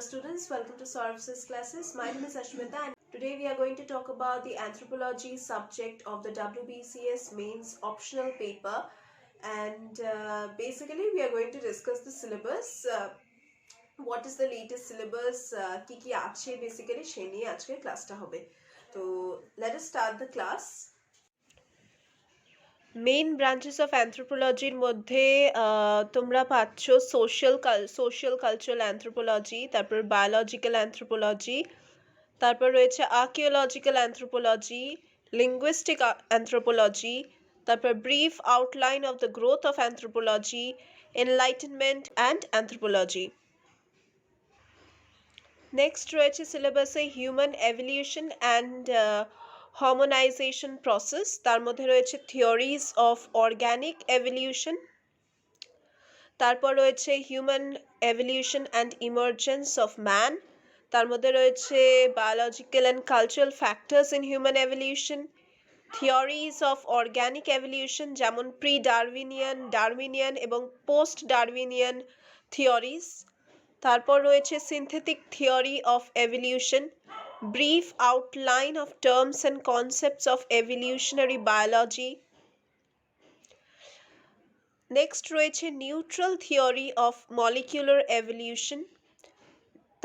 students, welcome to Services classes. My name is Ashmita and today we are going to talk about the anthropology subject of the WBCS mains optional paper, and basically we are going to discuss the syllabus. What is the latest syllabus, ki ache basically সেই নিয়ে আজকে ক্লাসটা হবে। তো let us start the class. Main branches of অ্যানথ্রোপোলজির মধ্যে তোমরা পাচ্ছ সোশ্যাল কালচারাল অ্যানথ্রোপোলজি, তারপর বায়োলজিক্যাল অ্যানথ্রোপোলজি, তারপর রয়েছে আর্কিওলজিক্যাল অ্যানথ্রোপোলজি, লিঙ্গুইস্টিক অ্যানথ্রোপোলজি, তারপর brief outline of the growth of anthropology, enlightenment and anthropology. Next রয়েছে সিলেবাসে human evolution and harmonization process, তার মধ্যে রয়েছে থিওরিজ অফ অর্গানিক এভলিউশন, তারপর রয়েছে human evolution and emergence of man, তার মধ্যে রয়েছে biological and cultural factors in human evolution, theories of organic evolution যেমন প্রি ডারউইনিয়ান, ডারউইনিয়ান এবং পোস্ট ডারউইনিয়ান থিওরিজ, তারপর রয়েছে synthetic theory of evolution, brief outline of terms and concepts of evolutionary biology. Next রয়েছে neutral theory of molecular evolution,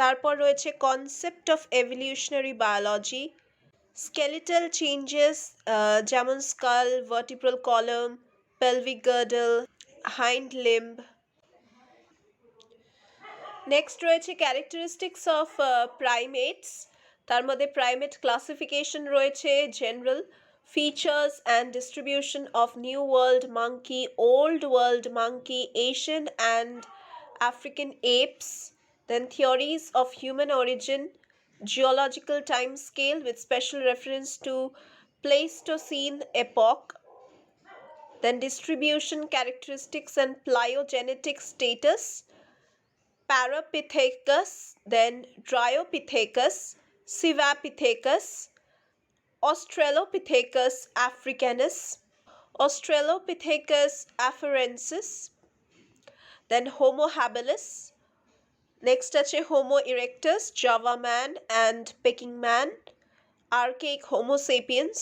তারপর রয়েছে concept of evolutionary biology, skeletal changes যেমন skull, vertebral column, pelvic girdle, hind limb. Next রয়েছে characteristics of primates, তার মধ্যে primate classification রয়েছে, general features and distribution of new world monkey, old world monkey, Asian and African apes, then theories of human origin, geological time scale with special reference to Pleistocene epoch, then distribution characteristics and phylogenetic status, Parapithecus, then Dryopithecus, Civapithecus, Australopithecus africanus, Australopithecus afarensis, then Homo habilis. Next আছে Homo erectus, Java Man and Peking Man, archaic Homo sapiens,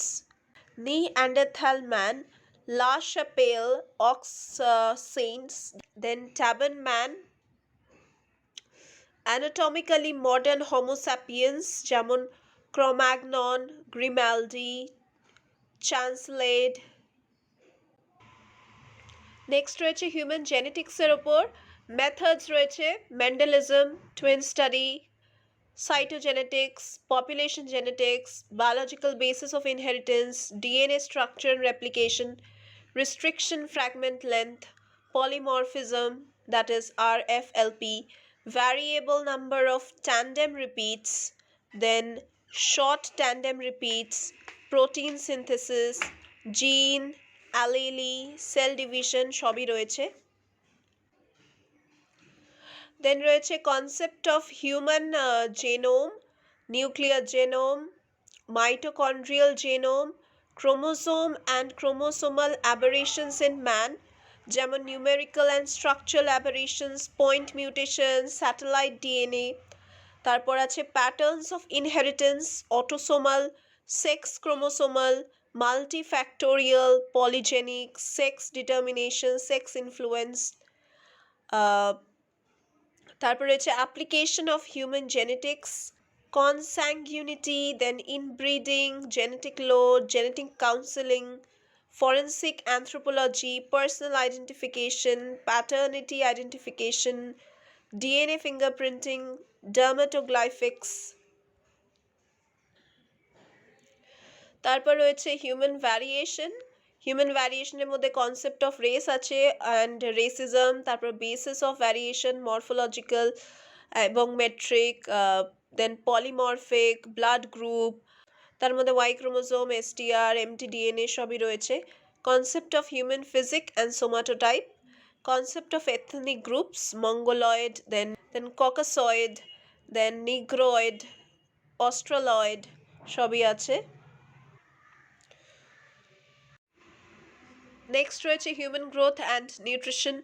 Neanderthal Man, La-Chapelle-Aus-Saints, then Taban Man, anatomically modern Homo sapiens যেমন Cromagnon, Grimaldi, Chancelede. Next রয়েছে human জেনেটিক্সের ওপর, methods রয়েছে Mendelism, twin study, cytogenetics, population genetics, biological basis of inheritance, DNA structure and replication, restriction fragment length, polymorphism, that is RFLP, variable number of tandem repeats, then short tandem repeats, protein synthesis, gene, allele, cell division সবই রয়েছে। Then রয়েছে concept of human genome, nuclear genome, mitochondrial genome, chromosome and chromosomal aberrations in man যেমন numerical and structural aberrations, point mutations, satellite DNA, তারপর আছে patterns of inheritance, autosomal, sex chromosomal, multifactorial, polygenic, sex determination, sex influence, তারপর রয়েছে application of human genetics, consanguinity, then inbreeding, genetic load, genetic counseling, forensic anthropology, personal identification, paternity identification, DNA fingerprinting, dermatoglyphics. তারপর রয়েছে human ভ্যারিয়েশনের মধ্যে concept of race আছে and racism, তারপর basis of variation morphological এবং metric, then polymorphic, blood group, তার মধ্যে Y chromosome, STR, mtDNA সবই রয়েছে, concept of human physique and somatotype, concept of ethnic groups, Mongoloid, then Caucasoid, then Negroid, Australoid সবই আছে। Next রয়েছে human growth and nutrition,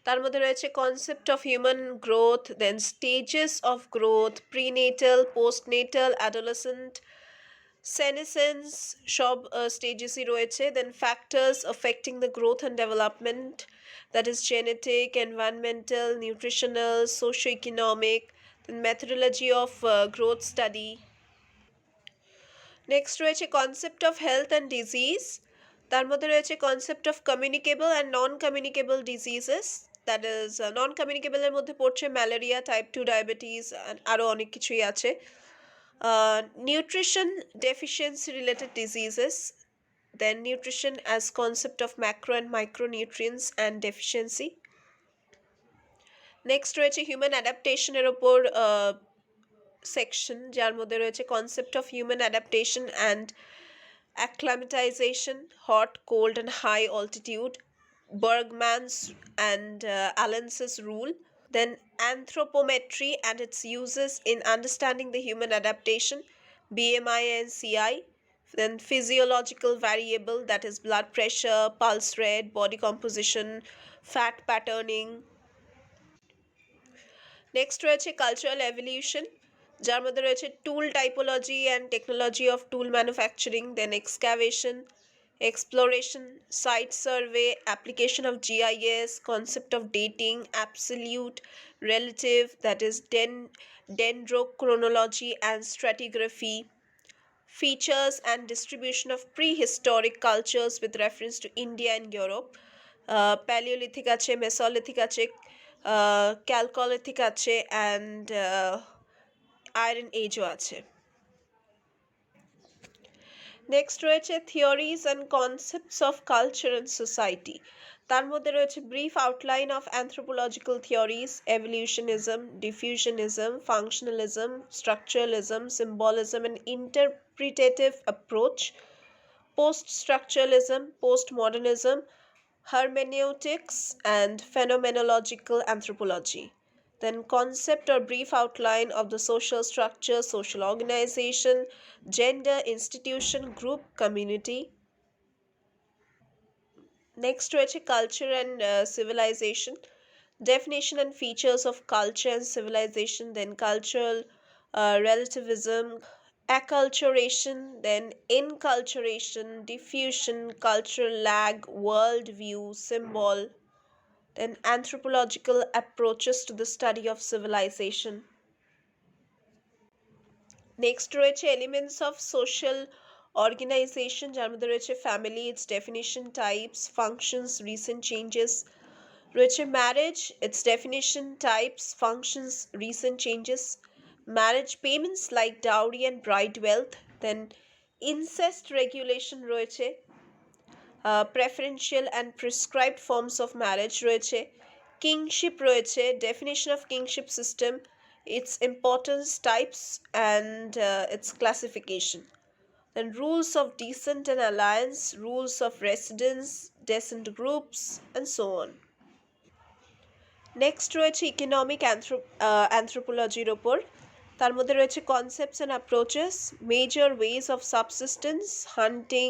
তার মধ্যে রয়েছে concept of human growth, then stages of growth, prenatal, postnatal, adolescent, senescence, সব স্টেজেসই রয়েছে। Then factors affecting the growth and development, that is genetic, environmental, nutritional, socio economic, then methodology of growth study. Next রয়েছে concept of health and disease, তার মধ্যে রয়েছে concept of communicable and non communicable diseases, that is non কমিউনিকেবলের মধ্যে পড়ছে malaria, type 2 diabetes, আরও অনেক কিছুই আছে। Nutrition deficiency related diseases, then nutrition as concept of macro and micronutrients and deficiency. Next রয়েছে হিউম্যান অ্যাডাপ্টেশনের ওপর সেকশন, যার মধ্যে রয়েছে concept of human adaptation and acclimatization, hot, cold, and high altitude, Bergman's and Allen's rule. Then anthropometry and its uses in understanding the human adaptation, BMI and CI. Then physiological variable, that is blood pressure, pulse rate, body composition, fat patterning. Next রয়েছে cultural evolution, যার মধ্যে রয়েছে tool typology and technology of tool manufacturing, then excavation, exploration, site survey, application of GIS, concept of dating, absolute, relative, that is dendrochronology and stratigraphy, features and distribution of prehistoric cultures with reference to India and Europe, Paleolithic আছে, Mesolithic আছে, Chalcolithic আছে, and Iron Ageও আছে। Next রয়েছে theories and concepts of culture and society, তার মধ্যে রয়েছে brief outline of anthropological theories, evolutionism, diffusionism, functionalism, structuralism, symbolism and interpretative approach, post structuralism, post modernism, hermeneutics and phenomenological anthropology. Then concept or brief outline of the social structure, social organization, gender, institution, group, community. Next রয়েছে culture and civilization, definition and features of culture and civilization, then cultural relativism, acculturation, then inculturation, diffusion, cultural lag, worldview, symbol, then anthropological approaches to the study of civilization. Next রয়েছে elements of social organisation, যার মধ্যে রয়েছে family, its definition, types, functions, recent changes, রয়েছে marriage, its definition, types, functions, recent changes, marriage payments like dowry and bride wealth, then incest regulation রয়েছে, preferential and prescribed forms of marriage রয়েছে, kinship রয়েছে, definition of kinship system, its importance, types, and its classification. Then rules of descent and alliance, rules of residence, descent groups, and so on. Next রয়েছে economic অ্যানথ্রোপোলজির ওপর, তার মধ্যে রয়েছে concepts and approaches, major ways of subsistence, hunting,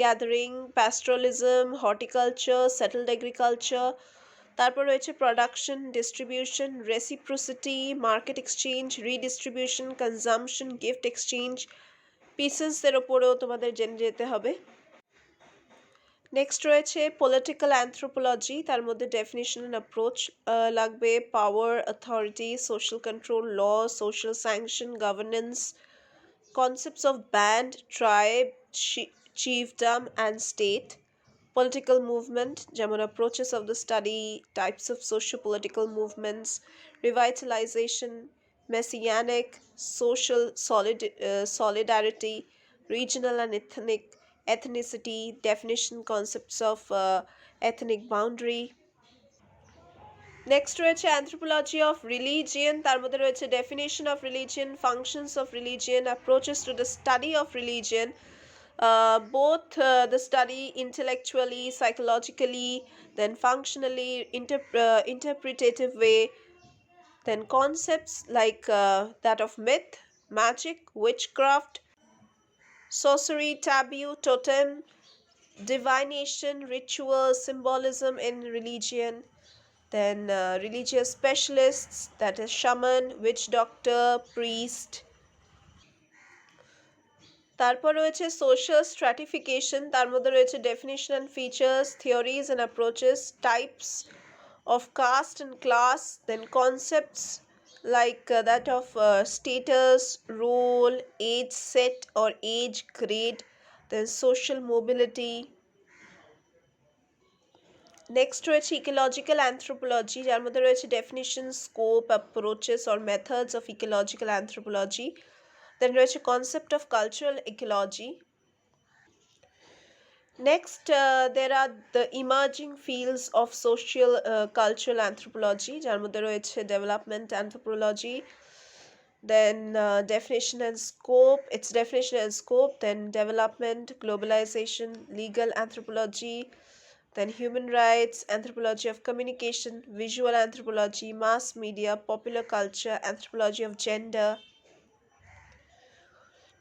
gathering, pastoralism, horticulture, settled agriculture, তারপর রয়েছে production, distribution, reciprocity, market exchange, redistribution, consumption, gift exchange, পিসেন্সের ওপরেও তোমাদের জেনে যেতে হবে। নেক্সট রয়েছে পলিটিক্যাল অ্যানথ্রোপোলজি, তার মধ্যে ডেফিনিশন অ্যান্ড অ্যাপ্রোচ লাগবে, power, authority, social control, law, social sanction, governance, concepts of band, tribe, chiefdom and state, political movement, যেমন approaches of the study, types of socio-political movements, revitalization, messianic, social solidarity, regional and ethnicity, definition, concepts of ethnic boundary. Next রয়েছে anthropology of religion, তার মধ্যে রয়েছে definition of religion, functions of religion, approaches to the study of religion, both the study intellectually, psychologically, then functionally, interpretative way, then concepts like that of myth, magic, witchcraft, sorcery, taboo, totem, divination, ritual, symbolism in religion, Then religious specialists, that is shaman, witch doctor, priest. তারপর রয়েছে social stratification, তার মধ্যে রয়েছে definition and features, theories and approaches, types of caste and class, then concepts like that of status, role, age set or age grade, then social mobility. Next রয়েছে ecological anthropology, যার মধ্যে রয়েছে definition, scope, approaches or methods of ecological anthropology. Then রয়েছে concept of cultural ecology. Next, there are the emerging fields of social cultural anthropology, যার মধ্যে রয়েছে development anthropology, then definition and scope, its definition and scope, then development, globalization, legal anthropology, then human rights, anthropology of communication, visual anthropology, mass media, popular culture, anthropology of gender.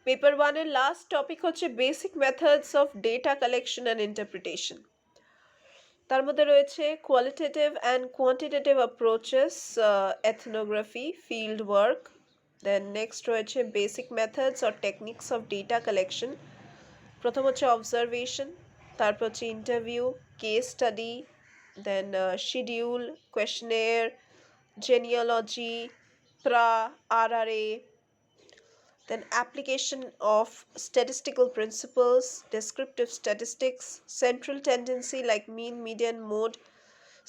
Paper ওয়ানের last topic হচ্ছে basic methods of data collection and interpretation. তার মধ্যে রয়েছে qualitative and quantitative approaches, ethnography, field work. Then next রয়েছে basic methods or techniques of data collection. প্রথম হচ্ছে observation, তারপর হচ্ছে interview, case study, then schedule, questionnaire, genealogy, RRA, then application of statistical principles, descriptive statistics, central tendency like mean, median, mode,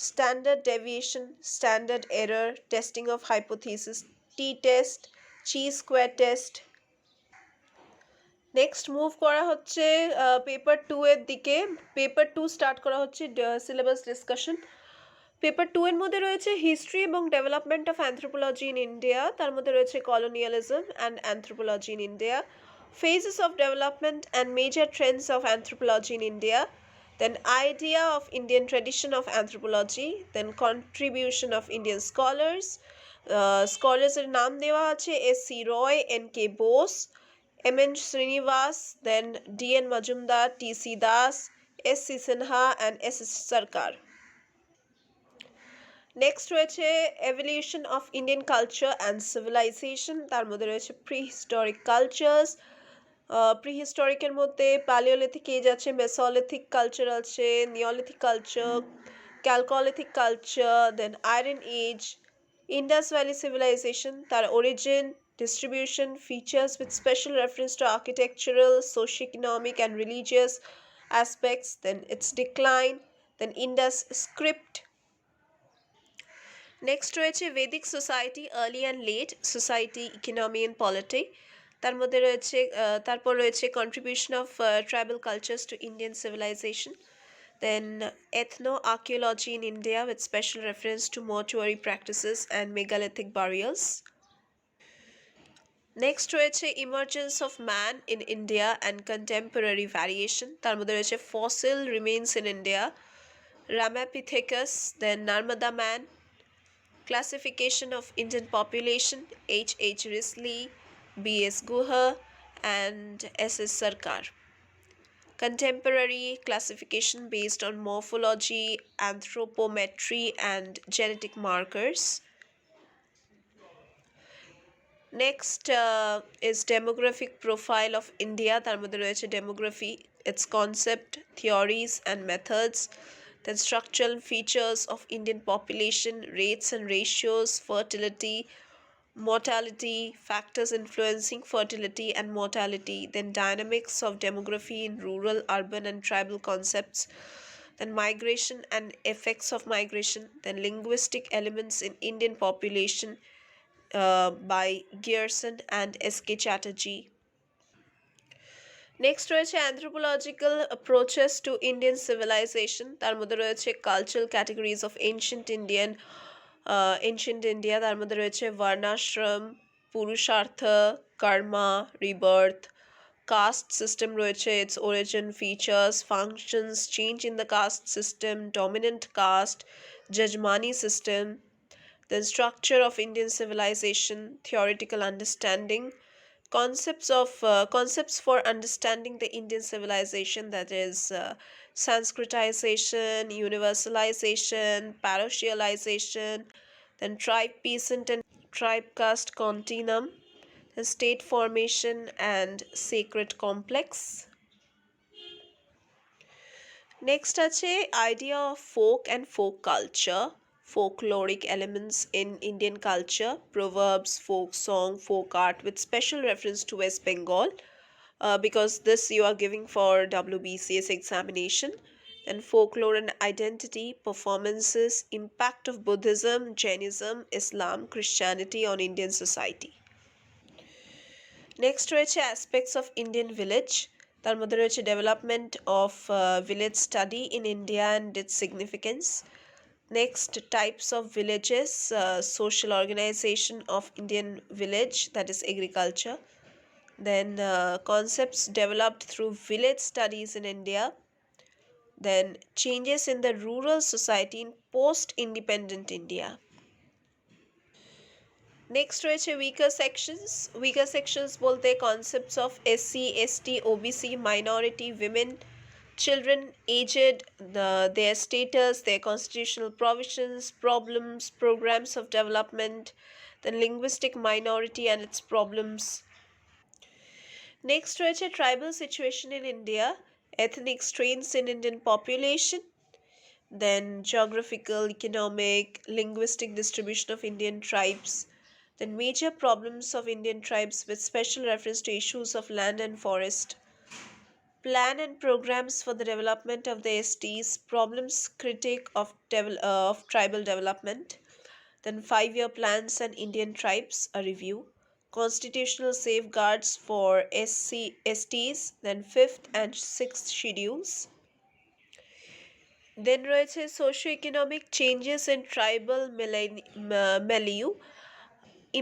standard deviation, standard error, testing of hypothesis, t-test, chi-square test. Next move করা হচ্ছে paper 2 এর দিকে। Paper 2 start করা হচ্ছে syllabus discussion. Paper 2 এর মধ্যে রয়েছে history এবং development of anthropology in India, তার মধ্যে রয়েছে colonialism and anthropology in India, phases of development and major trends of anthropology in India, then idea of Indian tradition of anthropology, then contribution of Indian scholars. Scholars এর নাম দেওয়া আছে S.C. Roy, N.K. Bose, M.N. Srinivas, then D.N. Majumdar, T.C. Das, S.C. Sinha and S.S. Sarkar. Next রয়েছে evolution of Indian culture and civilization, তার মধ্যে রয়েছে prehistoric cultures. প্রিহিস্টোরিকের মধ্যে প্যালিওলিথিক এজ আছে, মেসোলিথিক কালচার আছে, neolithic culture, chalcolithic culture, then iron age, Indus valley civilization, তার origin, distribution, features with special reference to architectural, socio-economic and religious aspects, then its decline, then Indus script. Next রয়েছে Vedic society, early and late society, economy and polity, তার মধ্যে রয়েছে তারপর রয়েছে contribution of tribal cultures to Indian civilization, then ethno archaeology in India with special reference to mortuary practices and megalithic burials. Next রয়েছে emergence of man in India and contemporary variation, তার মধ্যে রয়েছে fossil remains in India, Ramapithecus, then Narmada man, classification of Indian population, H. Risley, B.S. Guha and S.S. Sarkar. Contemporary classification based on morphology, anthropometry and genetic markers. Next is demographic profile of India, তার মধ্যে রয়েছে demography, its concept, theories and methods, then structural features of Indian population, rates and ratios, fertility, mortality, factors influencing fertility and mortality, then dynamics of demography in rural, urban and tribal concepts, then migration and effects of migration, then linguistic elements in Indian population by Gerson and S.K. Chatterjee. Next রয়েছে anthropological approaches to Indian civilization, তার মধ্যে রয়েছে cultural categories of ancient India, তার মধ্যে রয়েছে Varnashrama, Purushartha, karma, rebirth, caste system রয়েছে, its origin, features, functions, change in the caste system, dominant caste, jajmani system, then structure of Indian civilization, theoretical understanding, concepts for understanding the Indian civilization, that is Sanskritization, universalization, parochialization, then tribe peasant and tribe caste continuum, then state formation and sacred complex. Next আছে idea of folk and folk culture, folkloric elements in Indian culture, proverbs, folk song, folk art with special reference to West Bengal, because this you are giving for WBCS examination. And folklore and identity, performances, impact of Buddhism, Jainism, Islam, Christianity on Indian society. Next রয়েছে aspects of Indian village, তার মধ্যে রয়েছে development of village study in India and it's significance. Next types of villages, social organization of Indian village, that is agriculture. Then concepts developed through village studies in India. Then changes in the rural society in post-independent India. Next রয়েছে weaker sections বলতে concepts of SC, ST, OBC, minority, women, children, aged, their status, their constitutional provisions, problems, programs of development, the linguistic minority and its problems. Next রয়েছে tribal situation in India, ethnic strains in Indian population, then geographical, economic, linguistic distribution of Indian tribes, then major problems of Indian tribes with special reference to issues of land and forest, plan and programs for the development of the STs, problems critique of tribal development, then 5-year plans and Indian tribes, a review, constitutional safeguards for STs, then 5th and 6th schedules. Then রয়েছে socio-economic changes in tribal milieu,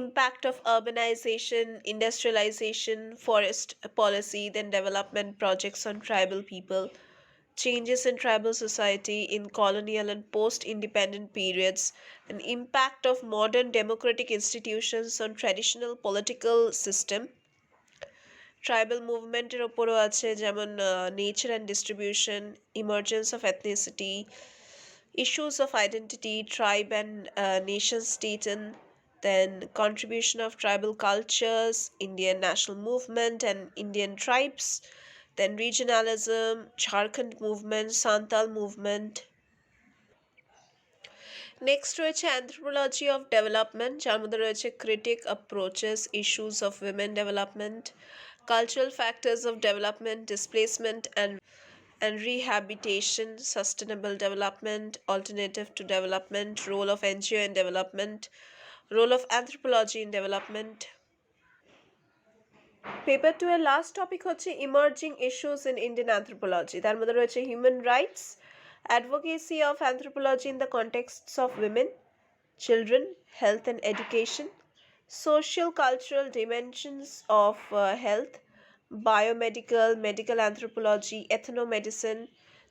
impact of urbanization, industrialization, forest policy, then development projects on tribal people, changes in tribal society in colonial and post-independent periods, and impact of modern democratic institutions on traditional political system. Tribal মুভমেন্টের ওপরও আছে, যেমন nature and distribution, emergence of ethnicity, issues of identity, tribe and nation state, then contribution of tribal cultures, Indian national movement and Indian tribes, then regionalism, Jharkhand movement, Santal movement. Next রয়েছে anthropology of development, যার মধ্যে রয়েছে critique approaches, issues of women development, cultural factors of development, displacement and rehabilitation, sustainable development, alternative to development, role of NGO in development, role of anthropology in development. Paper 2 এর last topic হচ্ছে emerging issues in Indian anthropology, তার মধ্যে রয়েছে human rights, advocacy of anthropology in the contexts of women, children, health and education, social cultural dimensions of health, biomedical, medical anthropology, ethnomedicine,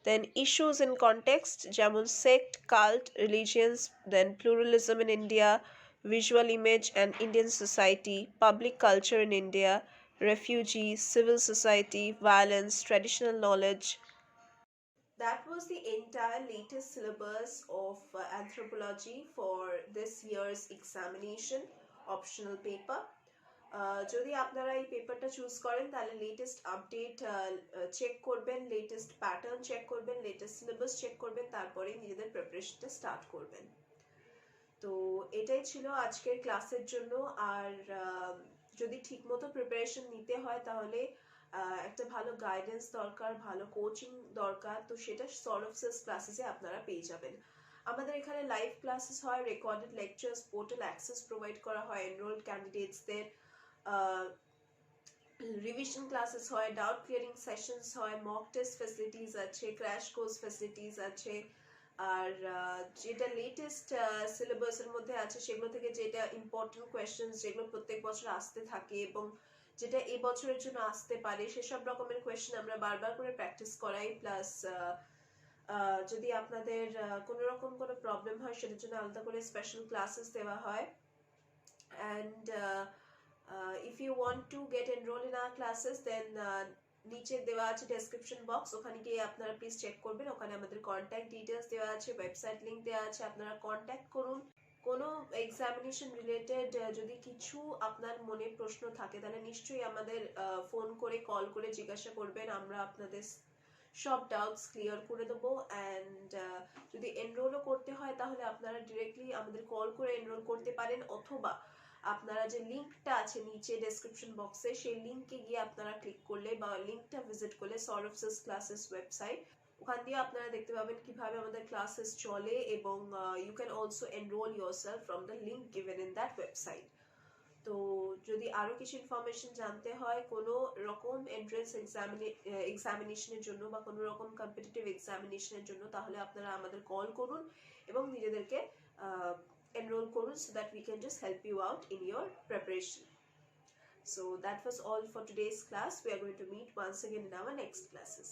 then issues in context, যেমন sect, cult, religions, then pluralism in India, visual image and Indian society, public culture in India, refugees, civil society, violence, traditional knowledge. That was the entire latest syllabus of anthropology for this year's examination, optional paper. যদি আপনারা এই পেপারটা choose করেন তাহলে latest update check করবেন, latest pattern check করবেন, latest syllabus check করবেন, তারপরে নিজেদের প্রিপারেশনটা স্টার্ট করবেন। তো এটাই ছিল আজকের ক্লাসের জন্য। আর যদি ঠিকমতো প্রিপারেশন নিতে হয় তাহলে একটা ভালো গাইডেন্স দরকার, ভালো কোচিং দরকার। তো সেটা সরফসেস ক্লাসেসে আপনারা পেয়ে যাবেন। আমাদের এখানে লাইভ ক্লাসেস হয়, recorded lectures, portal access provide করা হয় এনরোলড ক্যান্ডিডেটসদের, রিভিশন ক্লাসেস হয়, ডাউট ক্লিয়ারিং সেশনস হয়, মক টেস্ট ফ্যাসিলিটিস আছে, ক্র্যাশ কোর্স ফ্যাসিলিটিস আছে। আর যেটা লেটেস্ট সিলেবাসের মধ্যে আছে সেগুলো থেকে যেটা ইম্পর্টেন্ট কোয়েশ্চেন্স যেগুলো প্রত্যেক বছর আসতে থাকে এবং যেটা এই বছরের জন্য আসতে পারে সেসব রকমের কোয়েশ্চেন আমরা বারবার করে প্র্যাকটিস করাই। প্লাস যদি আপনাদের কোনো রকম কোনো প্রবলেম হয় সেটার জন্য আলাদা করে স্পেশাল ক্লাসেস দেওয়া হয়। And if if you want to get enrolled in our classes, then নিচে দেওয়া আছে ডেসক্রিপশন বক্স, ওখানে গিয়ে আপনারা প্লিজ চেক করবেন। ওখানে আমাদের কন্ট্যাক্ট ডিটেলস দেওয়া আছে, ওয়েবসাইট লিংক দেওয়া আছে, আপনারা কন্ট্যাক্ট করুন। কোনো এক্সামিনেশন রিলেটেড যদি কিছু আপনার মনে প্রশ্ন থাকে তাহলে নিশ্চয়ই আমাদের ফোন করে কল করে জিজ্ঞাসা করবেন, আমরা আপনাদের সব ডাউটস ক্লিয়ার করে দেবো। অ্যান্ড যদি এনরোলও করতে হয় তাহলে আপনারা ডিরেক্টলি আমাদের কল করে এনরোল করতে পারেন, অথবা আপনারা যে লিঙ্কটা আছে নিচে ডেসক্রিপশন বক্সে, সেই লিঙ্কে গিয়ে আপনারা ক্লিক করলে বা লিঙ্কটা ভিজিট করলে সৌরভস ক্লাসেস ওয়েবসাইট, ওখান দিয়ে আপনারা দেখতে পাবেন কিভাবে আমাদের ক্লাসেস চলে, এবং you can also enrol yourself from the link given in that website. তো যদি আরও কিছু ইনফরমেশন জানতে হয় কোনো রকম এন্ট্রেন্স এক্সামিনেশনের জন্য বা কোনো রকম কম্পিটিটিভ এক্সামিনেশনের জন্য, তাহলে আপনারা আমাদের কল করুন এবং নিজেদেরকে enroll করুন, so that we can just help you out in your preparation. So that was all for today's class. We are going to meet once again in our next classes.